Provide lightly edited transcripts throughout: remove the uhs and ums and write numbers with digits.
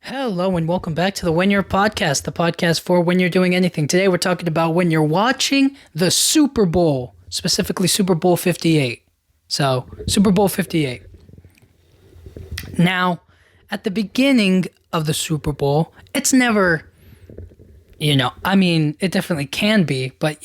Hello and welcome back to the When You're Podcast, the podcast for when you're doing anything. Today we're talking about when you're watching the Super Bowl, specifically Super Bowl 58. So, Super Bowl 58. Now, at the beginning of the Super Bowl, it's never, it definitely can be, but,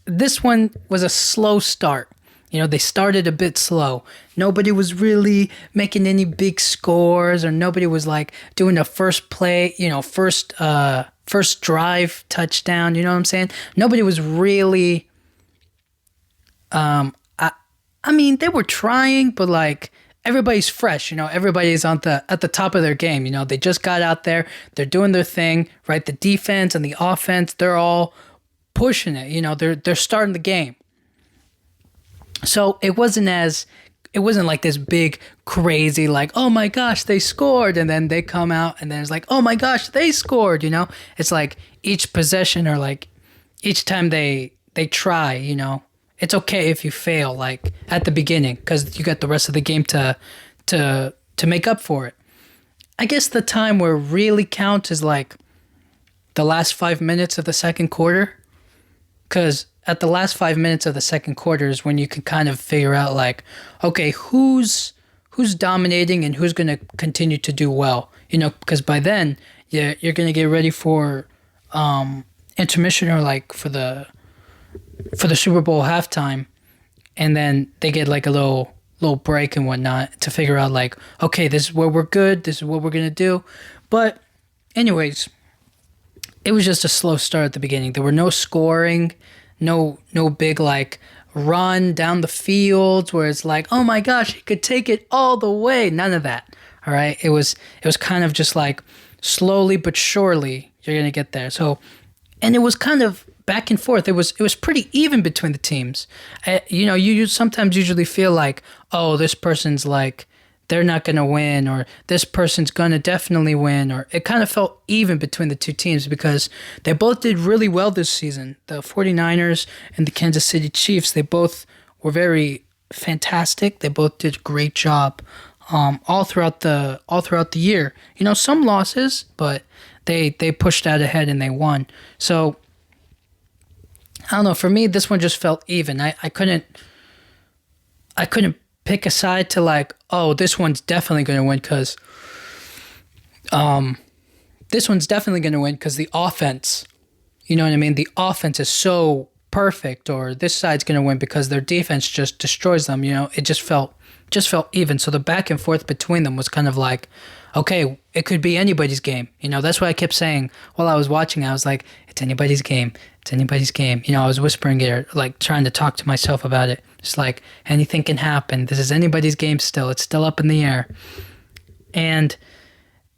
this one was a slow start. They started a bit slow. Nobody was really making any big scores, or nobody was like doing a first play, first drive touchdown. You know what I'm saying? Nobody was really. They were trying, but like everybody's fresh. Everybody's at the top of their game. They just got out there. They're doing their thing, right? The defense and the offense, they're all pushing it. They're starting the game. So it wasn't like this big crazy like, oh my gosh, they scored, and then they come out and then it's like, oh my gosh, they scored. It's like each possession, or like each time they try, it's okay if you fail like at the beginning, because you got the rest of the game to make up for it. I guess the time where it really counts is like the last 5 minutes of the second quarter, because at the last 5 minutes of the second quarter is when you can kind of figure out like, okay, who's dominating and who's going to continue to do well, because by then you're going to get ready for intermission, or like for the Super Bowl halftime, and then they get like a little break and whatnot to figure out like, okay, this is where we're good, this is what we're going to do. But anyways, it was just a slow start at the beginning. There were no scoring. No big like run down the field where it's like, oh my gosh, he could take it all the way. None of that. All right. It was kind of just like slowly but surely you're gonna get there. So, and it was kind of back and forth. It was pretty even between the teams. You sometimes usually feel like, oh, this person's like, they're not going to win, or this person's going to definitely win, or it kind of felt even between the two teams because they both did really well this season. The 49ers and the Kansas City Chiefs, they both were very fantastic. They both did a great job all throughout the year. Some losses, but they pushed out ahead and they won. So I don't know, for me this one just felt even. I couldn't pick a side to like, oh, this one's definitely going to win because the offense, you know what I mean? The offense is so perfect, or this side's going to win because their defense just destroys them. It just felt even. So the back and forth between them was kind of like, okay, it could be anybody's game. That's why I kept saying while I was watching, I was like, it's anybody's game. It's anybody's game. I was whispering it, like trying to talk to myself about it. Just like anything can happen. This is anybody's game still. It's still up in the air. And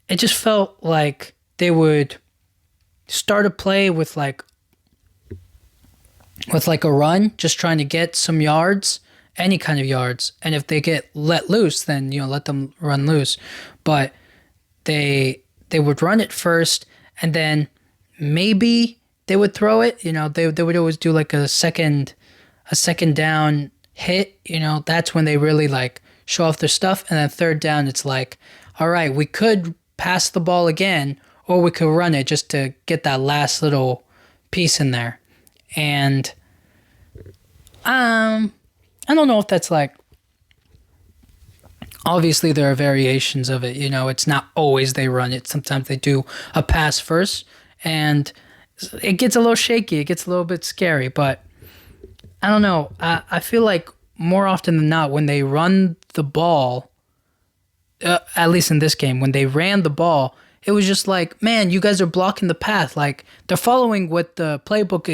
it just felt like they would start a play with like a run, just trying to get some yards, any kind of yards. And if they get let loose, then, let them run loose. But they would run it first, and then maybe they would throw it. They would always do like a second down hit. That's when they really like show off their stuff. And then third down, it's like, all right, we could pass the ball again, or we could run it just to get that last little piece in there. And I don't know if that's like, obviously there are variations of it. It's not always they run it. Sometimes they do a pass first, and it gets a little shaky. It gets a little bit scary, but I don't know. I feel like more often than not, when they run the ball, at least in this game, when they ran the ball, it was just like, man, you guys are blocking the path. Like, they're following what the playbook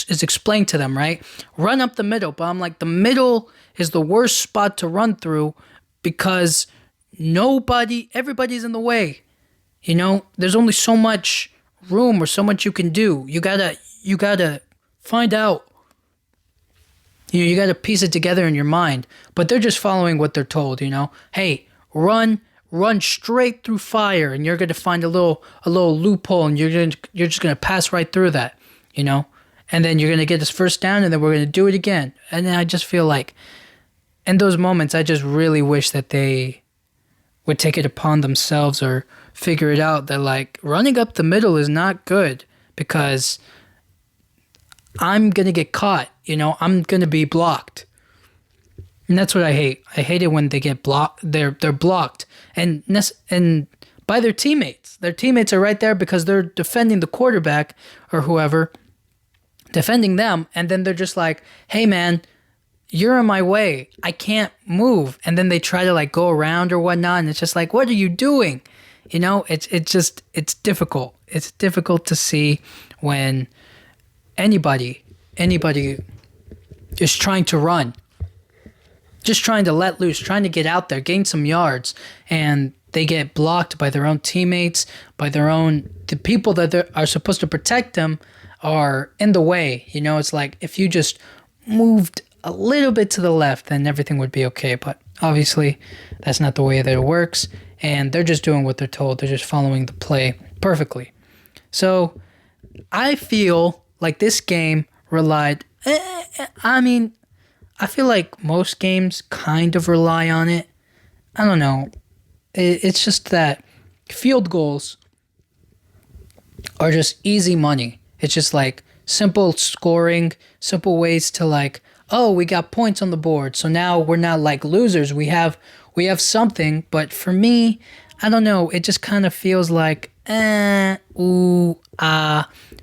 is explained to them, right? Run up the middle. But I'm like, the middle is the worst spot to run through because everybody's in the way. There's only so much room or so much you can do. You gotta find out. You gotta piece it together in your mind. But they're just following what they're told. Hey, run straight through fire, and you're gonna find a little loophole, and you're just gonna pass right through that. And then you're gonna get this first down, and then we're gonna do it again. And then I just feel like, in those moments, I just really wish that they would take it upon themselves, or figure it out that like running up the middle is not good because I'm going to get caught, I'm going to be blocked. And that's what I hate. I hate it when they get blocked. They're blocked and by their teammates. Their teammates are right there because they're defending the quarterback or whoever, defending them, and then they're just like, "Hey man, you're in my way. I can't move." And then they try to like go around or whatnot, and it's just like, "What are you doing?" It's difficult. It's difficult to see when anybody is trying to run, just trying to let loose, trying to get out there, gain some yards, and they get blocked by their own teammates, by the people that are supposed to protect them are in the way. It's like if you just moved a little bit to the left, then everything would be okay. But obviously, that's not the way that it works, and they're just doing what they're told. They're just following the play perfectly. So I feel like this game relied. I feel like most games kind of rely on it. I don't know. It's just that field goals are just easy money. It's just like simple scoring, simple ways to like, oh, we got points on the board. So now we're not like losers. We have something. But for me, I don't know. It just kind of feels like,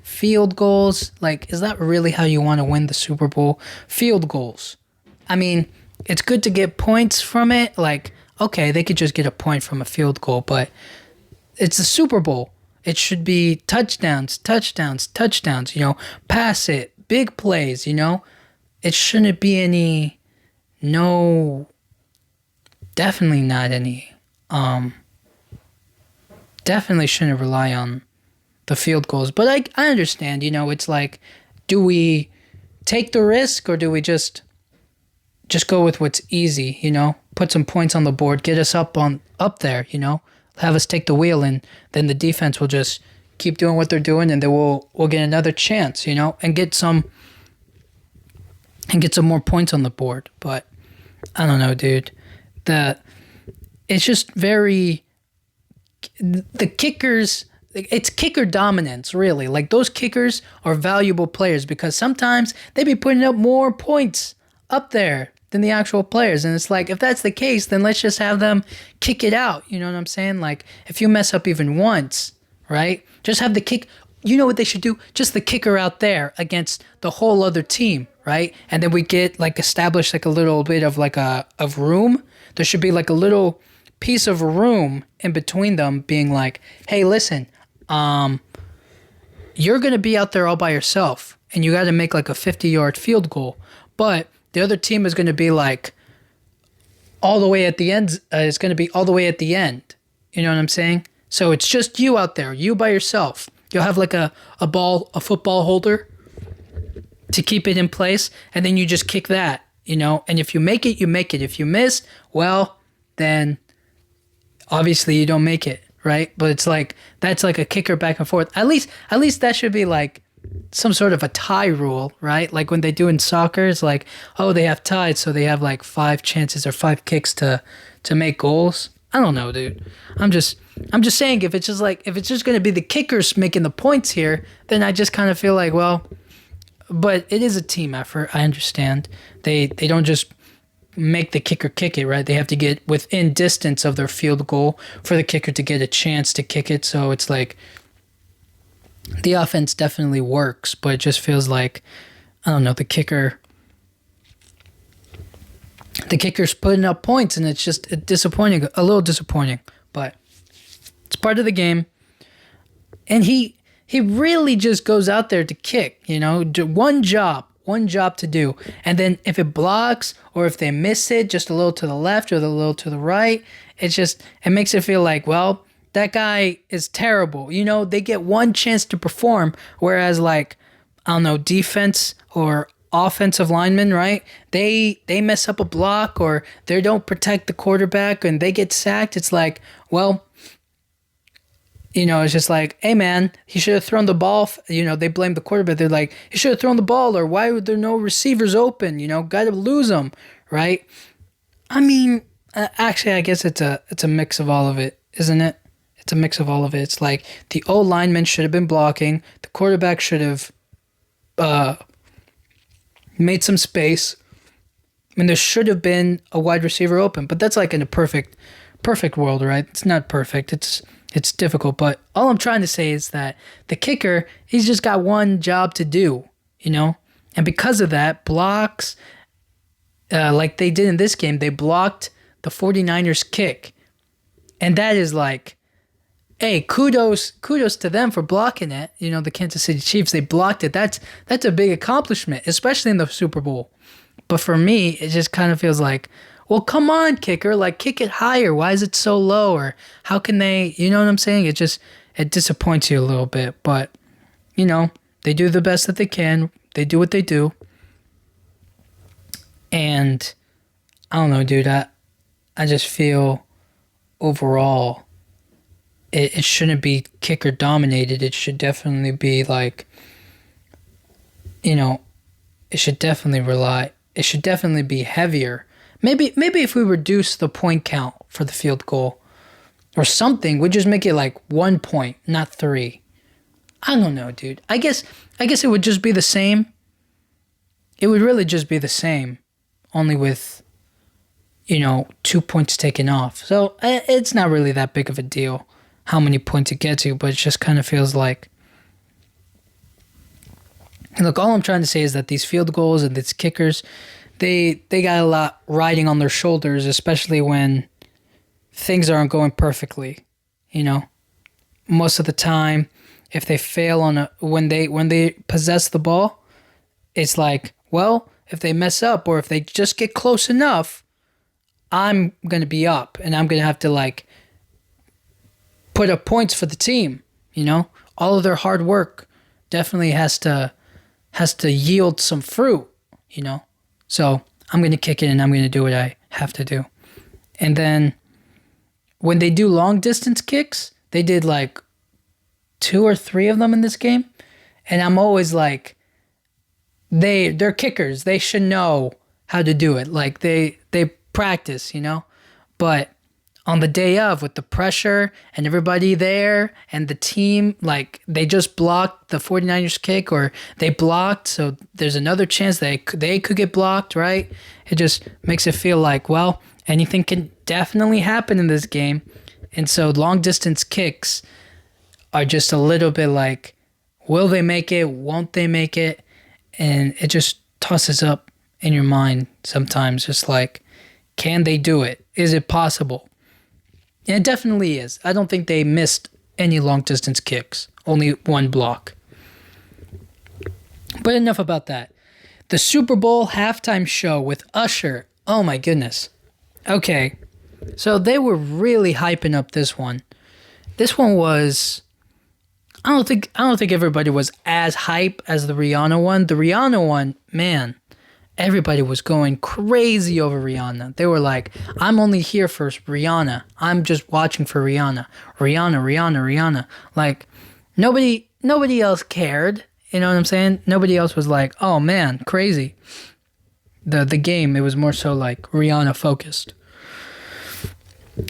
field goals. Like, is that really how you want to win the Super Bowl? Field goals. I mean, it's good to get points from it. Like, okay, they could just get a point from a field goal, but it's the Super Bowl. It should be touchdowns, pass it, big plays, It shouldn't be definitely not any, definitely shouldn't rely on the field goals. But I understand, it's like, do we take the risk or do we just go with what's easy, put some points on the board, get us up there, have us take the wheel, and then the defense will just keep doing what they're doing, and then we'll get another chance, and get some more points on the board. But I don't know, dude. It's just very the kickers. It's kicker dominance, really. Like those kickers are valuable players because sometimes they be putting up more points up there than the actual players. And it's like, if that's the case, then let's just have them kick it out. You know what I'm saying? Like, if you mess up even once, right? Just have the kick. You know what they should do? Just the kicker out there against the whole other team, right? And then we get, like, established, like, a little bit of, like, of room. There should be, like, a little piece of room in between them being like, hey, listen, you're going to be out there all by yourself, and you got to make, like, a 50-yard field goal. But the other team is going to be like all the way at the end. It's going to be all the way at the end. You know what I'm saying? So it's just you out there, you by yourself. You'll have like a football holder to keep it in place. And then you just kick that, and if you make it, you make it. If you miss, well, then obviously you don't make it. Right. But it's like, that's like a kicker back and forth. At least that should be like some sort of a tie rule, right? Like when they do in soccer, it's like, oh, they have tied, so they have like 5 chances or 5 kicks to make goals. I don't know, dude. I'm just saying, if it's just going to be the kickers making the points here, then I just kind of feel like, well, but it is a team effort. I understand. They don't just make the kicker kick it, right? They have to get within distance of their field goal for the kicker to get a chance to kick it. So it's like, the offense definitely works, but it just feels like, I don't know, the kicker's putting up points, and it's just a little disappointing, but it's part of the game. And he really just goes out there to kick, do one job to do. And then if it blocks or if they miss it just a little to the left or a little to the right, it makes it feel like, well, that guy is terrible. They get one chance to perform, whereas like, I don't know, defense or offensive linemen, right? They mess up a block or they don't protect the quarterback and they get sacked. It's like, well, it's just like, hey man, he should have thrown the ball. They blame the quarterback. They're like, he should have thrown the ball, or why were there no receivers open? Got to lose them, right? I mean, actually, I guess it's a mix of all of it, isn't it? It's a mix of all of it. It's like the O lineman should have been blocking. The quarterback should have uh, made some space. I mean, there should have been a wide receiver open, but that's like in a perfect world, right? It's not perfect. It's difficult, but all I'm trying to say is that the kicker, he's just got one job to do, you know? And because of that, blocks, like they did in this game, they blocked the 49ers kick. And that is like, hey, kudos to them for blocking it. You know, the Kansas City Chiefs, they blocked it. That's a big accomplishment, especially in the Super Bowl. But for me, it just kind of feels like, well, come on, kicker, like kick it higher. Why is it so low? Or how can they, you know what I'm saying? It disappoints you a little bit, but you know, they do the best that they can. They do what they do. And I don't know, dude, I just feel overall it shouldn't be kicker dominated. It should definitely be like, you know, it should definitely be heavier. Maybe if we reduce the point count for the field goal or something, we just make it like 1 point, not 3. I don't know, dude. I guess it would just be the same. It would really just be the same, only with, you know, 2 points taken off. So it's not really that big of a deal how many points it gets you, but it just kind of feels like, look, all I'm trying to say is that these field goals and these kickers, they got a lot riding on their shoulders, especially when things aren't going perfectly. You know, most of the time, if they fail when they possess the ball, it's like, well, if they mess up or if they just get close enough, I'm gonna be up and I'm gonna have to like put up points for the team. You know, all of their hard work definitely has to yield some fruit. You know. So I'm going to kick it and I'm going to do what I have to do. And then when they do long distance kicks, they did like 2 or 3 of them in this game. And I'm always like, they're kickers. They should know how to do it. Like they practice, you know. But on the day of, with the pressure and everybody there and the team, like they just blocked the 49ers kick, or they blocked, so there's another chance they could get blocked, right? It just makes it feel like, well, anything can definitely happen in this game. And so long distance kicks are just a little bit like, will they make it? Won't they make it? And it just tosses up in your mind sometimes, just like, can they do it? Is it possible? And it definitely is. I don't think they missed any long distance kicks. Only one block. But enough about that. The Super Bowl halftime show with Usher. Oh my goodness. Okay. So they were really hyping up this one. This one was, I don't think everybody was as hype as the Rihanna one. The Rihanna one, man, everybody was going crazy over Rihanna. They were like, I'm only here for Rihanna. I'm just watching for Rihanna. Rihanna. Like, nobody else cared. You know what I'm saying? Nobody else was like, oh man, crazy. The game, it was more so like Rihanna focused.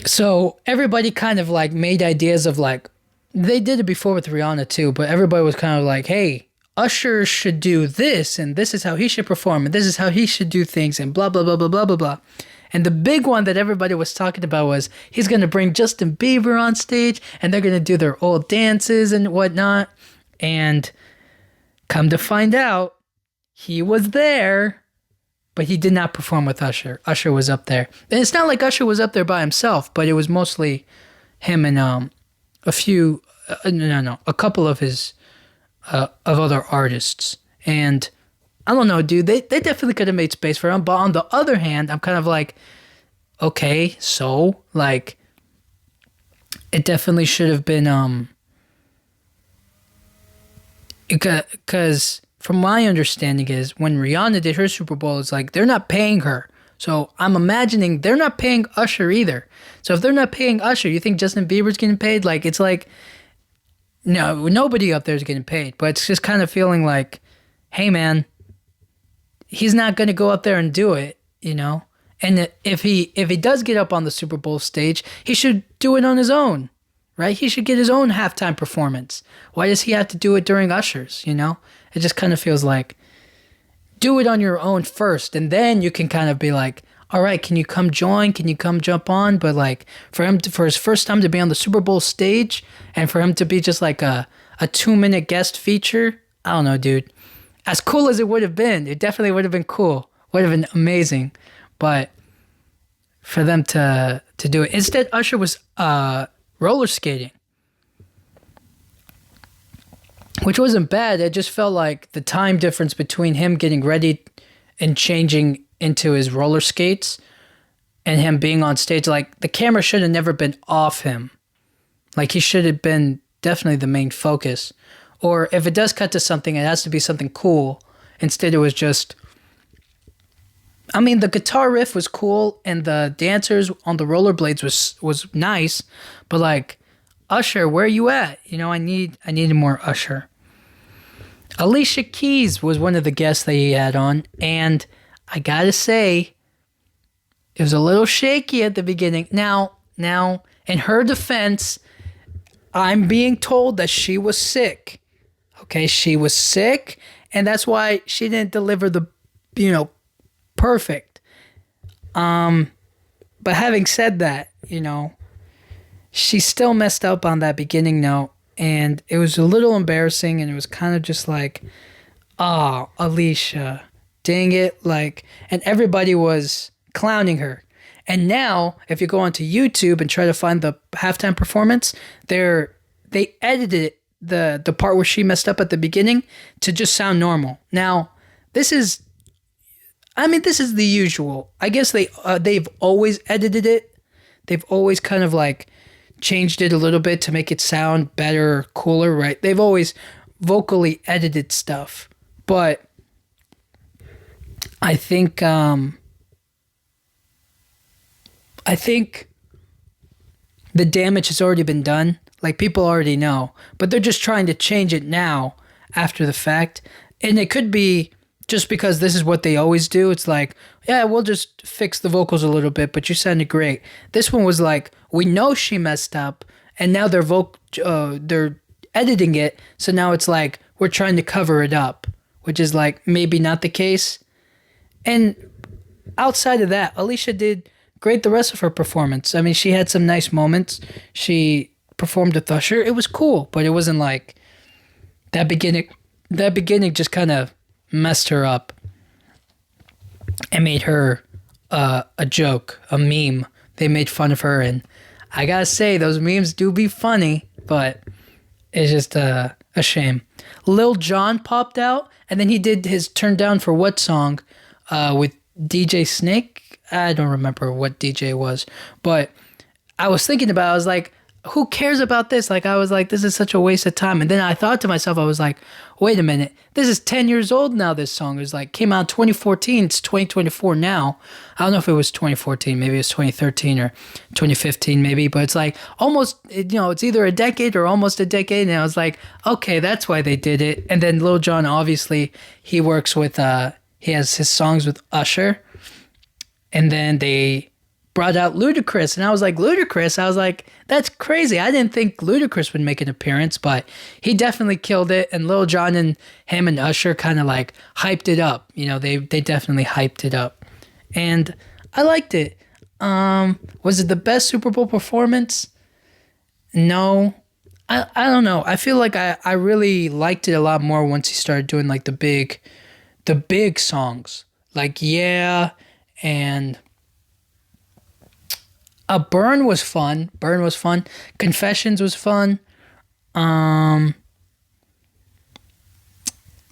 So everybody kind of like made ideas of like, they did it before with Rihanna too, but everybody was kind of like, hey, Usher should do this, and this is how he should perform, and this is how he should do things, and blah, blah, blah, blah, blah, blah, blah. And the big one that everybody was talking about was he's going to bring Justin Bieber on stage, and they're going to do their old dances and whatnot. And come to find out, he was there, but he did not perform with Usher. Usher was up there. And it's not like Usher was up there by himself, but it was mostly him and a couple of his of other artists. And I don't know, dude, they definitely could have made space for him. But on the other hand, I'm kind of like, okay, so like it definitely should have been because from my understanding is when Rihanna did her Super Bowl, it's like they're not paying her. So I'm imagining they're not paying Usher either. So if they're not paying Usher, you think Justin Bieber's getting paid? Like, it's like, no, nobody up there is getting paid. But it's just kind of feeling like, hey, man, he's not going to go up there and do it, you know? And if he does get up on the Super Bowl stage, he should do it on his own, right? He should get his own halftime performance. Why does he have to do it during Usher's, you know? It just kind of feels like do it on your own first, and then you can kind of be like, all right, can you come join? Can you come jump on? But like for his first time to be on the Super Bowl stage and for him to be just like a 2-minute guest feature, I don't know, dude. As cool as it would have been, it definitely would have been cool. Would have been amazing. But for them to do it. Instead, Usher was roller skating, which wasn't bad. It just felt like the time difference between him getting ready and changing into his roller skates and him being on stage, like the camera should have never been off him. Like he should have been definitely the main focus. Or if it does cut to something, it has to be something cool. Instead, it was just, I mean, the guitar riff was cool and the dancers on the rollerblades was nice, but like, Usher, where are you at? You know, I needed more Usher. Alicia Keys was one of the guests that he had on, and I gotta say, it was a little shaky at the beginning. Now, in her defense, I'm being told that she was sick. Okay, she was sick, and that's why she didn't deliver the, perfect. But having said that, she still messed up on that beginning note, and it was a little embarrassing, and it was kind of just like, oh, Alicia, dang it, like, and everybody was clowning her. And now, if you go onto YouTube and try to find the halftime performance, they edited the part where she messed up at the beginning to just sound normal. Now, this is the usual. I guess they've always edited it. They've always kind of like changed it a little bit to make it sound better, cooler, right? They've always vocally edited stuff. But I think the damage has already been done. Like, people already know, but they're just trying to change it now after the fact. And it could be just because this is what they always do. It's like, yeah, we'll just fix the vocals a little bit, but you sounded great. This one was like, we know she messed up, and now they're editing it, so now it's like we're trying to cover it up, which is like maybe not the case. And outside of that, Alicia did great the rest of her performance. I mean, she had some nice moments. She performed with Usher. It was cool, but it wasn't like that beginning just kind of messed her up and made her a joke, a meme. They made fun of her, and I gotta say, those memes do be funny, but it's just a shame. Lil Jon popped out, and then he did his Turn Down for What song with DJ Snake. I don't remember what DJ it was, but I was thinking about it. I was like, who cares about this? Like, I was like, this is such a waste of time. And then I thought to myself, I was like, wait a minute, this is 10 years old now. This song is like, came out in 2014. It's 2024 now. I don't know if it was 2014, maybe it's 2013 or 2015 maybe, but it's like almost, it's either a decade or almost a decade. And I was like, okay, that's why they did it. And then Lil Jon, obviously, he works with, he has his songs with Usher. And then they brought out Ludacris, and I was like, Ludacris? I was like, that's crazy. I didn't think Ludacris would make an appearance, but he definitely killed it, and Lil Jon and him and Usher kind of like hyped it up. They definitely hyped it up, and I liked it. Was it the best Super Bowl performance? No. I don't know. I feel like I really liked it a lot more once he started doing like the big songs. Like, yeah, and Burn was fun. Confessions was fun. Trying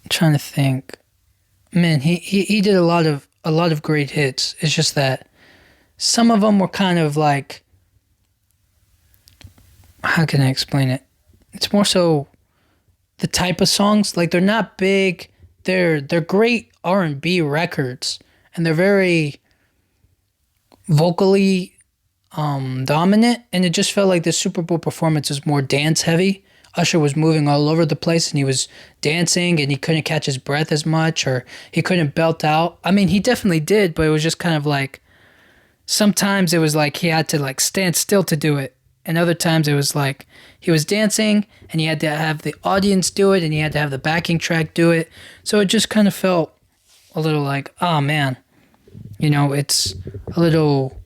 to think. Man, he did a lot of great hits. It's just that some of them were kind of like, how can I explain it? It's more so the type of songs. Like, they're not big. They're great R&B records, and they're very vocally dominant, and it just felt like the Super Bowl performance is more dance heavy. Usher was moving all over the place, and he was dancing, and he couldn't catch his breath as much, or he couldn't belt out. I mean, he definitely did, but it was just kind of like, sometimes it was like he had to like stand still to do it, and other times it was like he was dancing and he had to have the audience do it and he had to have the backing track do it. So it just kind of felt a little like, oh man, it's a little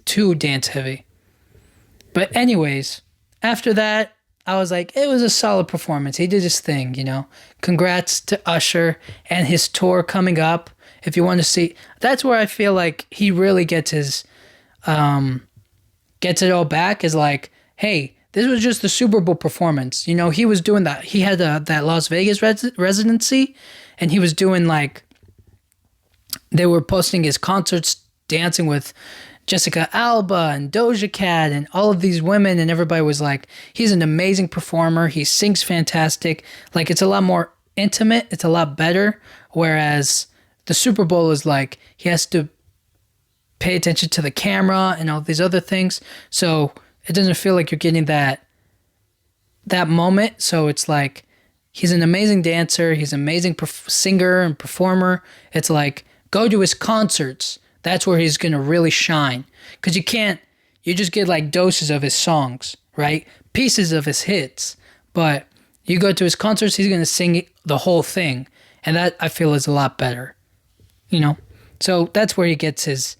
too dance heavy. But anyways, after that, I was like, it was a solid performance. He did his thing. Congrats to Usher and his tour coming up. If you want to see, that's where I feel like he really gets it all back, is like, hey, this was just the Super Bowl performance. He was doing that. He had that Las Vegas residency, and he was doing like, they were posting his concerts, dancing with Jessica Alba and Doja Cat and all of these women, and everybody was like, he's an amazing performer. He sings fantastic. Like, it's a lot more intimate. It's a lot better. Whereas the Super Bowl is like, he has to pay attention to the camera and all these other things. So it doesn't feel like you're getting that moment. So it's like, he's an amazing dancer. He's an amazing singer and performer. It's like, go to his concerts. That's where he's going to really shine. Because you just get like doses of his songs, right? Pieces of his hits. But you go to his concerts, he's going to sing the whole thing. And that, I feel, is a lot better. So that's where he gets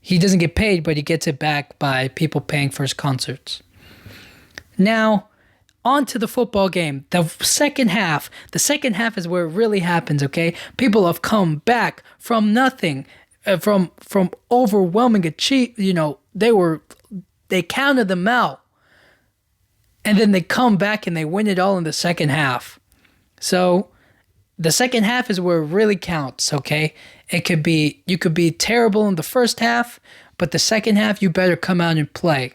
he doesn't get paid, but he gets it back by people paying for his concerts. Now, on to the football game. The second half is where it really happens, okay? People have come back from nothing. From overwhelming achievement, they counted them out, and then they come back and they win it all in the second half. So the second half is where it really counts, okay? You could be terrible in the first half, but the second half you better come out and play.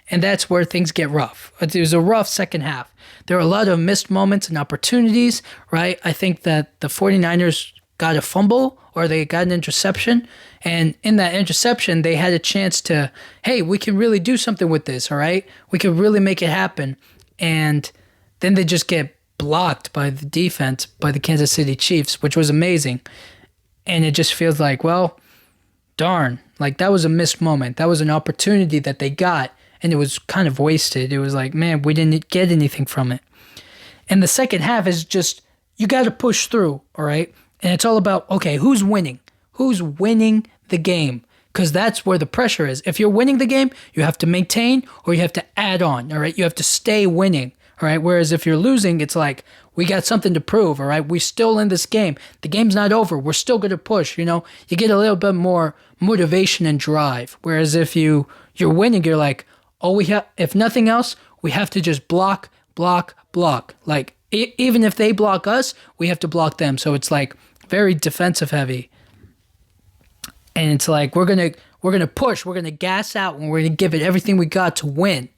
And that's where things get rough. It was a rough second half. There were a lot of missed moments and opportunities, right? I think that the 49ers got a fumble or they got an interception. And in that interception, they had a chance to, hey, we can really do something with this, all right? We can really make it happen. And then they just get blocked by the defense, by the Kansas City Chiefs, which was amazing. And it just feels like, well, darn, like that was a missed moment. That was an opportunity that they got, and it was kind of wasted. It was like, man, we didn't get anything from it. And the second half is just, you got to push through, all right? And it's all about, okay, who's winning? Who's winning the game? Because that's where the pressure is. If you're winning the game, you have to maintain or you have to add on, all right? You have to stay winning, all right? Whereas if you're losing, it's like, we got something to prove, all right? We're still in this game. The game's not over. We're still going to push, You get a little bit more motivation and drive. Whereas if you're winning, you're like, if nothing else, we have to just block. Like, even if they block us, we have to block them. So it's like very defensive heavy. And it's like, we're going to push, we're going to gas out, and we're going to give it everything we got to win.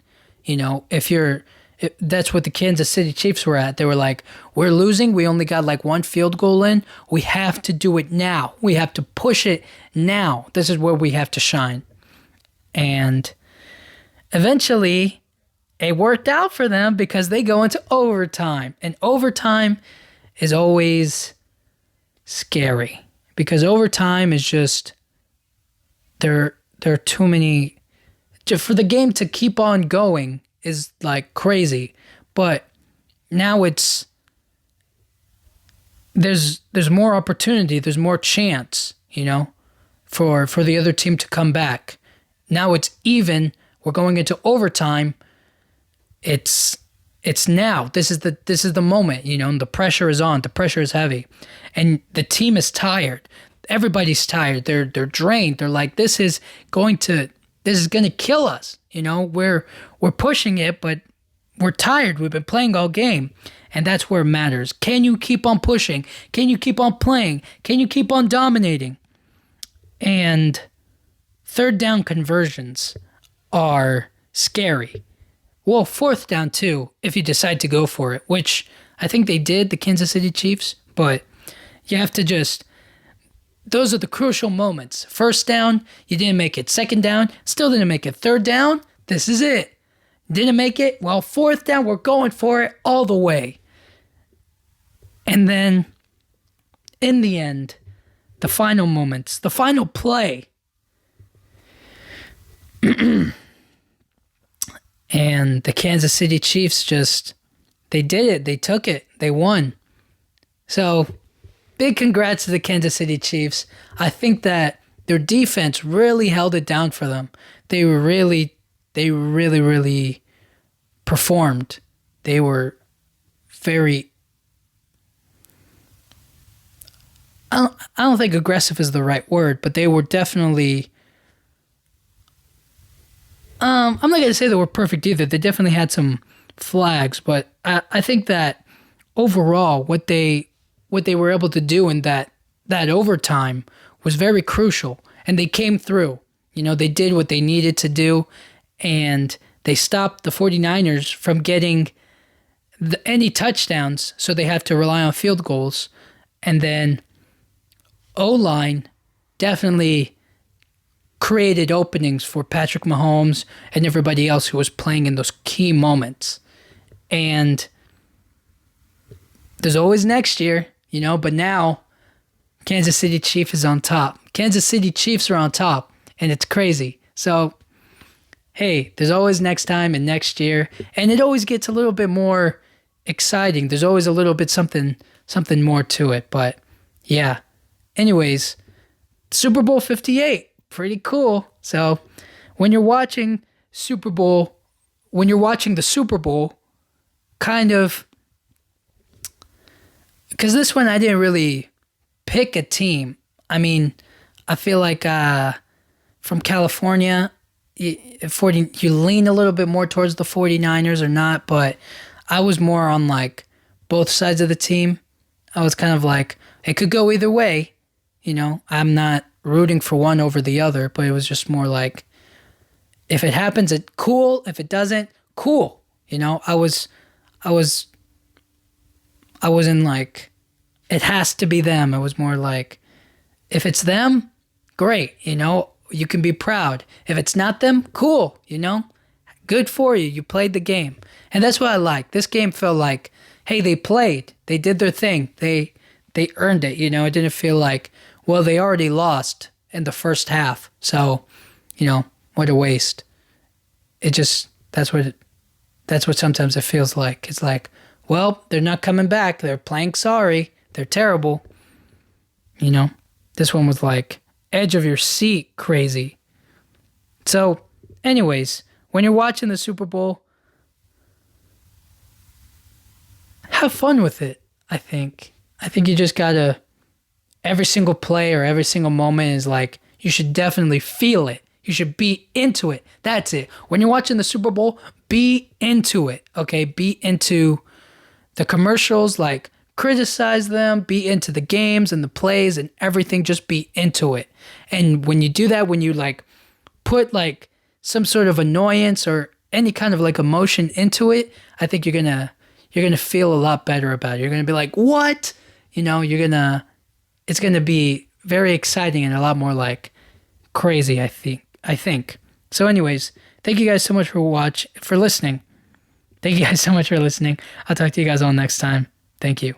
That's what the Kansas City Chiefs were at. They were like, we're losing. We only got like one field goal in. We have to do it now. We have to push it now. This is where we have to shine. And eventually, it worked out for them because they go into overtime. And overtime is always scary because overtime is just, there are too many, for the game to keep on going is like crazy. But now there's more opportunity, there's more chance, for the other team to come back. Now it's even, we're going into overtime. It's now. This is the moment, and the pressure is on. The pressure is heavy. And the team is tired. Everybody's tired. They're drained. They're like, this is going to kill us. We're pushing it, but we're tired. We've been playing all game. And that's where it matters. Can you keep on pushing? Can you keep on playing? Can you keep on dominating? And third down conversions are scary. Well, fourth down too, if you decide to go for it, which I think they did, the Kansas City Chiefs, but you have to those are the crucial moments. First down, you didn't make it. Second down, still didn't make it. Third down, this is it. Didn't make it? Well, fourth down, we're going for it all the way. And then, in the end, the final moments, the final play. And the Kansas City Chiefs just, they did it. They took it. They won. So big congrats to the Kansas City Chiefs. I think that their defense really held it down for them. They really performed. They were very, I don't think aggressive is the right word, but they were definitely, I'm not going to say they were perfect either. They definitely had some flags, but I think that overall what they were able to do in that overtime was very crucial, and they came through. You know, they did what they needed to do, and they stopped the 49ers from getting any touchdowns, so they have to rely on field goals. And then O-line definitely created openings for Patrick Mahomes and everybody else who was playing in those key moments. And there's always next year, you know, but now Kansas City Chiefs is on top. Kansas City Chiefs are on top, and it's crazy. So, hey, there's always next time and next year, and it always gets a little bit more exciting. There's always a little bit something more to it, but yeah. Anyways, Super Bowl 58, pretty cool. So, when you're watching the Super Bowl, kind of, because this one I didn't really pick a team. I mean, I feel like from California, you lean a little bit more towards the 49ers or not, but I was more on like both sides of the team. I was kind of like, it could go either way. You know, I'm not rooting for one over the other, but it was just more like, if it happens, it's cool. If it doesn't, cool. You know, I wasn't like, it has to be them. I was more like, if it's them, great. You know, you can be proud. If it's not them, cool. You know, good for you. You played the game. And that's what I like. This game felt like, hey, they played. They did their thing. They earned it. You know, it didn't feel like, well, they already lost in the first half. So, you know, what a waste. It just, that's what sometimes it feels like. It's like, well, they're not coming back. They're playing sorry. They're terrible. You know, this one was like edge of your seat crazy. So, anyways, when you're watching the Super Bowl, have fun with it, I think. I think you just gotta, every single play or every single moment is like, you should definitely feel it. You should be into it. That's it. When you're watching the Super Bowl, be into it, okay? Be into the commercials, like criticize them, be into the games and the plays and everything, just be into it. And when you do that, when you like put like some sort of annoyance or any kind of like emotion into it, I think you're gonna feel a lot better about it. You're gonna be like, what? You know, it's gonna be very exciting and a lot more like crazy, I think. So anyways, thank you guys so much for listening. Thank you guys so much for listening. I'll talk to you guys all next time. Thank you.